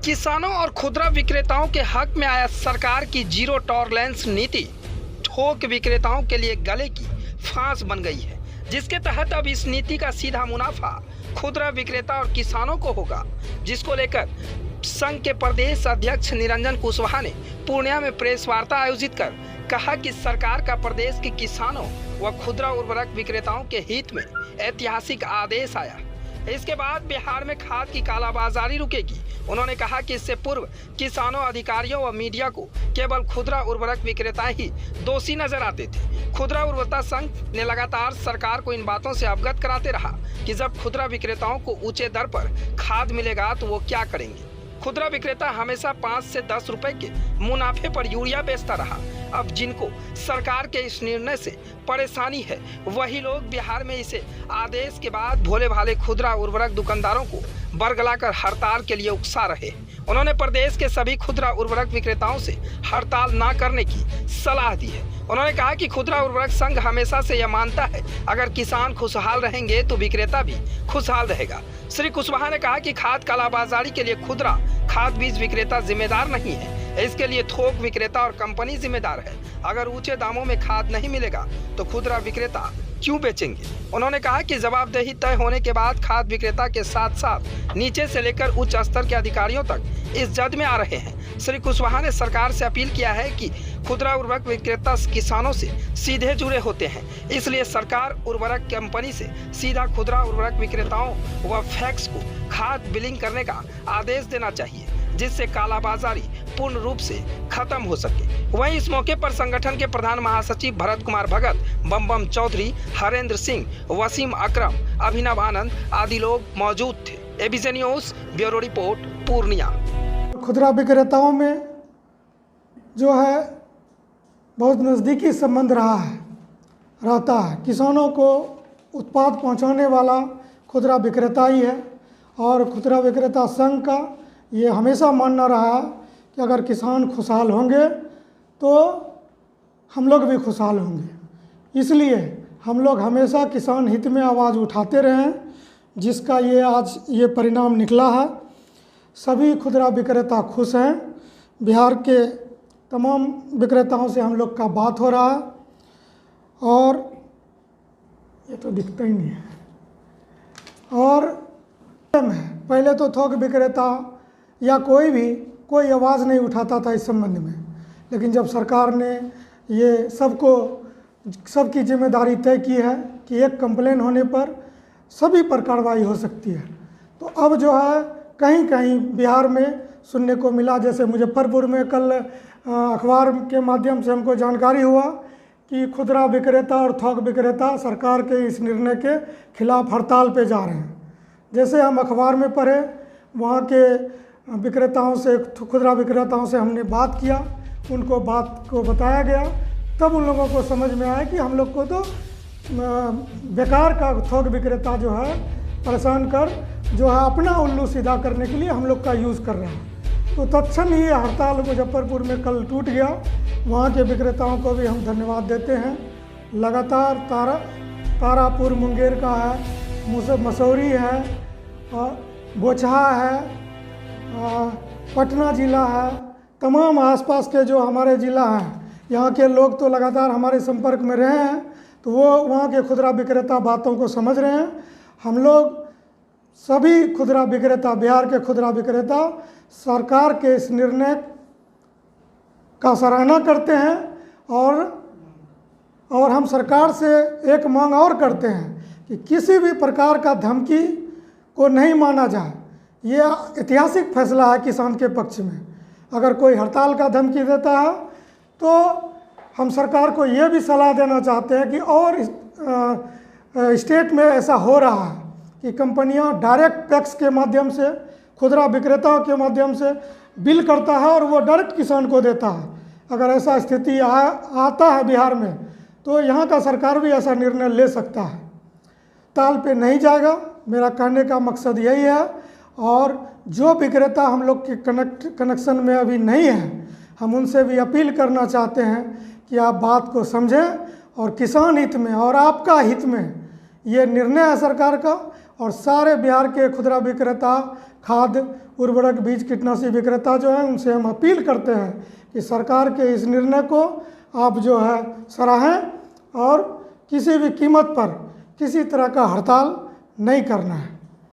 किसानों और खुदरा विक्रेताओं के हक में आया सरकार की जीरो टॉलरेंस नीति थोक विक्रेताओं के लिए गले की फांस बन गई है, जिसके तहत अब इस नीति का सीधा मुनाफा खुदरा विक्रेता और किसानों को होगा, जिसको लेकर संघ के प्रदेश अध्यक्ष निरंजन कुशवाहा ने पूर्णिया में प्रेस वार्ता आयोजित कर कहा कि सरकार का प्रदेश के किसानों व खुदरा उर्वरक विक्रेताओं के हित में ऐतिहासिक आदेश आया। इसके बाद बिहार में खाद की कालाबाजारी रुकेगी। उन्होंने कहा कि इससे पूर्व किसानों, अधिकारियों व मीडिया को केवल खुदरा उर्वरक विक्रेता ही दोषी नजर आते थे। खुदरा उर्वरता संघ ने लगातार सरकार को इन बातों से अवगत कराते रहा कि जब खुदरा विक्रेताओं को ऊंचे दर पर खाद मिलेगा तो वो क्या करेंगे। खुदरा विक्रेता हमेशा 5 से 10 रुपए के मुनाफे पर यूरिया बेचता रहा। अब जिनको सरकार के इस निर्णय से परेशानी है, वही लोग बिहार में इसे आदेश के बाद भोले भाले खुदरा उर्वरक दुकानदारों को बरगलाकर हड़ताल के लिए उकसा रहे। उन्होंने प्रदेश के सभी खुदरा उर्वरक विक्रेताओं से हड़ताल न करने की सलाह दी है। उन्होंने कहा कि खुदरा उर्वरक संघ हमेशा से यह मानता है, अगर किसान खुशहाल रहेंगे तो विक्रेता भी खुशहाल रहेगा। श्री कुशवाहा ने कहा कि खाद कालाबाजारी के लिए खुदरा खाद बीज विक्रेता जिम्मेदार नहीं है, इसके लिए थोक विक्रेता और कंपनी जिम्मेदार है। अगर ऊंचे दामों में खाद नहीं मिलेगा तो खुदरा विक्रेता क्यों बेचेंगे। उन्होंने कहा कि जवाबदेही तय होने के बाद खाद विक्रेता के साथ साथ नीचे से लेकर उच्च स्तर के अधिकारियों तक इस जद में आ रहे हैं। श्री कुशवाहा ने सरकार से अपील किया है कि खुदरा उर्वरक विक्रेता किसानों से सीधे जुड़े होते हैं, इसलिए सरकार उर्वरक कंपनी से सीधा खुदरा उर्वरक विक्रेताओं व फैक्स को खाद बिलिंग करने का आदेश देना चाहिए, जिससे कालाबाजारी पूर्ण रूप से खत्म हो सके। वहीं इस मौके पर संगठन के प्रधान महासचिव भरत कुमार भगत, बम चौधरी, हरेंद्र सिंह, वसीम अकरम, अभिनव आनंद आदि लोग मौजूद थे। ABC news bureau report, Purnia. खुदरा विक्रेताओं में जो है बहुत नज़दीकी संबंध रहता है। किसानों को उत्पाद पहुंचाने वाला खुदरा विक्रेता ही है और खुदरा विक्रेता संघ का ये हमेशा मानना रहा कि अगर किसान खुशहाल होंगे तो हम लोग भी खुशहाल होंगे। इसलिए हम लोग हमेशा किसान हित में आवाज़ उठाते रहे हैं, जिसका आज ये परिणाम निकला है। सभी खुदरा विक्रेता खुश हैं। बिहार के तमाम विक्रेताओं से हम लोग का बात हो रहा है और ये तो दिखता ही नहीं है। और पहले तो थोक विक्रेता या कोई आवाज़ नहीं उठाता था इस संबंध में, लेकिन जब सरकार ने ये सबकी जिम्मेदारी तय की है कि एक कंप्लेन होने पर सभी पर कार्रवाई हो सकती है, तो अब जो है कहीं कहीं बिहार में सुनने को मिला, जैसे मुजफ्फरपुर में कल अखबार के माध्यम से हमको जानकारी हुआ कि खुदरा विक्रेता और थोक विक्रेता सरकार के इस निर्णय के खिलाफ हड़ताल पे जा रहे हैं। जैसे हम अखबार में पढ़े, वहाँ के विक्रेताओं से, खुदरा विक्रेताओं से हमने बात किया, उनको बात को बताया गया, तब उन लोगों को समझ में आया कि हम लोग को तो बेकार का थोक विक्रेता जो है परेशान कर जो है अपना उल्लू सीधा करने के लिए हम लोग का यूज़ कर रहा है। तो तत्क्षण ही हड़ताल मुजफ्फरपुर में कल टूट गया। वहाँ के विक्रेताओं को भी हम धन्यवाद देते हैं। लगातार तारापुर मुंगेर का है, मसौरी है, बोचहा है, पटना ज़िला है, तमाम आसपास के जो हमारे ज़िला हैं, यहाँ के लोग तो लगातार हमारे संपर्क में रहे हैं, तो वो वहाँ के खुदरा विक्रेता बातों को समझ रहे हैं। हम लोग सभी खुदरा विक्रेता, बिहार के खुदरा विक्रेता सरकार के इस निर्णय का सराहना करते हैं और हम सरकार से एक मांग और करते हैं कि किसी भी प्रकार का धमकी को नहीं माना जाए। ये ऐतिहासिक फैसला है किसान के पक्ष में। अगर कोई हड़ताल का धमकी देता है तो हम सरकार को ये भी सलाह देना चाहते हैं कि और स्टेट में ऐसा हो रहा है कि कंपनियां डायरेक्ट टैक्स के माध्यम से खुदरा विक्रेताओं के माध्यम से बिल करता है और वो डायरेक्ट किसान को देता है। अगर ऐसा स्थिति आता है बिहार में, तो यहाँ का सरकार भी ऐसा निर्णय ले सकता है। ताल पे नहीं जाएगा, मेरा कहने का मकसद यही है। और जो विक्रेता हम लोग के कनेक्शन में अभी नहीं है, हम उनसे भी अपील करना चाहते हैं कि आप बात को समझें और किसान हित में और आपका हित में ये निर्णय है सरकार का, और सारे बिहार के खुदरा विक्रेता, खाद उर्वरक बीज कीटनाशी विक्रेता जो है उनसे हम अपील करते हैं कि सरकार के इस निर्णय को आप जो है सराहें और किसी भी कीमत पर किसी तरह का हड़ताल नहीं करना है।